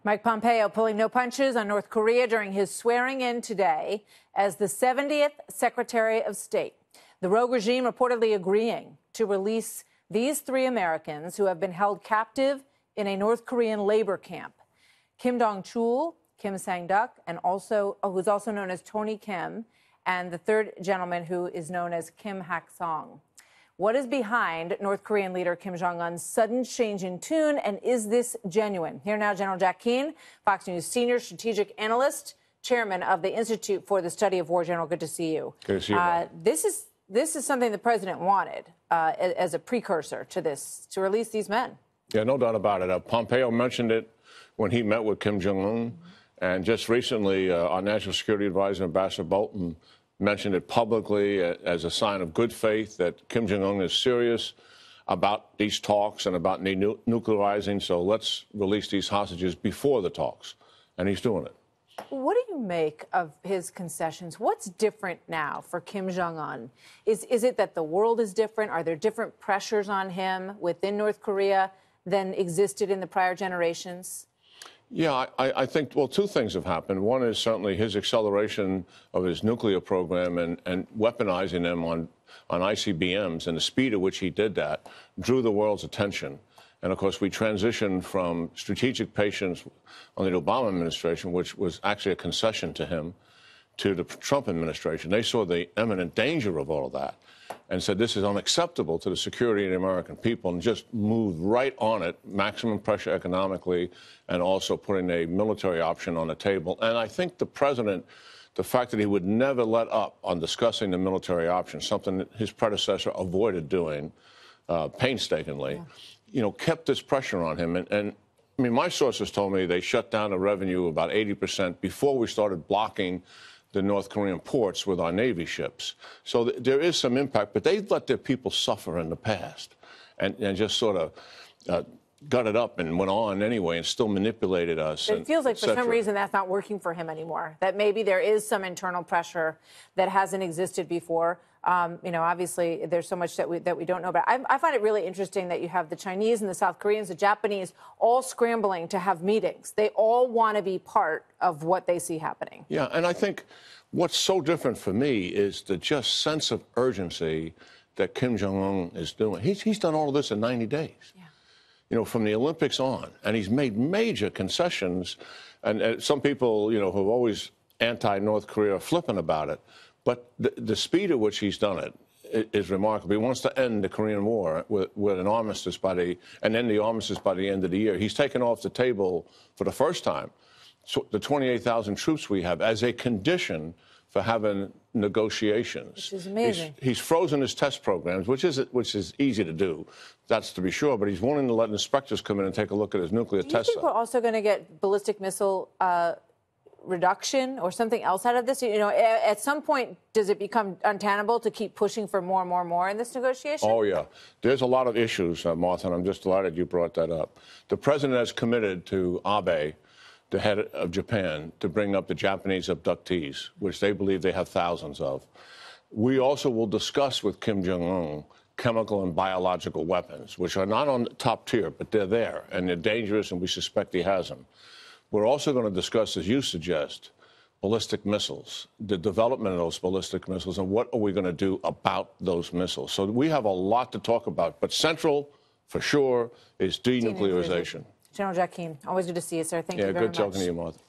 Mike Pompeo pulling no punches on North Korea during his swearing in today as the 70th Secretary of State. The rogue regime reportedly agreeing to release these three Americans who have been held captive in a North Korean labor camp. Kim Dong-chul, Kim Sang-duk, and who's also known as Tony Kim, and the third gentleman who is known as Kim Hak-song. What is behind North Korean leader Kim Jong-un's sudden change in tune, and is this genuine? Here now, General Jack Keane, Fox News senior strategic analyst, chairman of the Institute for the Study of War. General, good to see you. Good to see you. This is something the president wanted as a precursor to this, to release these men. Yeah, no doubt about it. Pompeo mentioned it when he met with Kim Jong-un, and just recently, our National Security Advisor, Ambassador Bolton, mentioned it publicly as a sign of good faith that Kim Jong-un is serious about these talks and about nuclearizing. So let's release these hostages before the talks. And he's doing it. What do you make of his concessions? What's different now for Kim Jong-un? Is it that the world is different? Are there different pressures on him within North Korea than existed in the prior generations? Yeah, I think, well, two things have happened. One is certainly his acceleration of his nuclear program and weaponizing them on ICBMs, and the speed at which he did that drew the world's attention. And, of course, we transitioned from strategic patience under the Obama administration, which was actually a concession to him, to the Trump administration. They saw the imminent danger of all of that and said this is unacceptable to the security of the American people, and just moved right on it, maximum pressure economically, and also putting a military option on the table. And I think the president, the fact that he would never let up on discussing the military option, something that his predecessor avoided doing painstakingly, kept this pressure on him. And I mean, my sources told me they shut down the revenue about 80% before we started blocking the North Korean ports with our Navy ships. So there is some impact, but they've let their people suffer in the past and just sort of got it up and went on anyway and still manipulated us. It feels like for some reason that's not working for him anymore, that maybe there is some internal pressure that hasn't existed before. Obviously, there's so much that we don't know about. I find it really interesting that you have the Chinese and the South Koreans, the Japanese, all scrambling to have meetings. They all want to be part of what they see happening. Yeah, and I think what's so different for me is the just sense of urgency that Kim Jong-un is doing. He's done all of this in 90 days. Yeah. From the Olympics on, and he's made major concessions. And some people, who are always anti-North Korea are flippant about it. But the speed at which he's done it is remarkable. He wants to end the Korean War with an armistice and end the armistice by the end of the year. He's taken off the table for the first time the 28,000 troops we have as a condition for having negotiations. Which is amazing. He's frozen his test programs, which is easy to do. That's to be sure. But he's willing to let inspectors come in and take a look at his nuclear test. Do you think we're also going to get ballistic missile reduction or something else out of this? At some point, does it become untenable to keep pushing for more and more and more in this negotiation? Oh, yeah. There's a lot of issues, Martha, and I'm just delighted you brought that up. The president has committed to Abe, the head of Japan, to bring up the Japanese abductees, which they believe they have thousands of. We also will discuss with Kim Jong-un chemical and biological weapons, which are not on the top tier, but they're there, and they're dangerous, and we suspect he has them. We're also going to discuss, as you suggest, ballistic missiles, the development of those ballistic missiles, and what are we going to do about those missiles. So we have a lot to talk about, but central, for sure, is denuclearization. General Jack Keane, always good to see you, sir. Thank you very much. Yeah, good talking to you, Martha.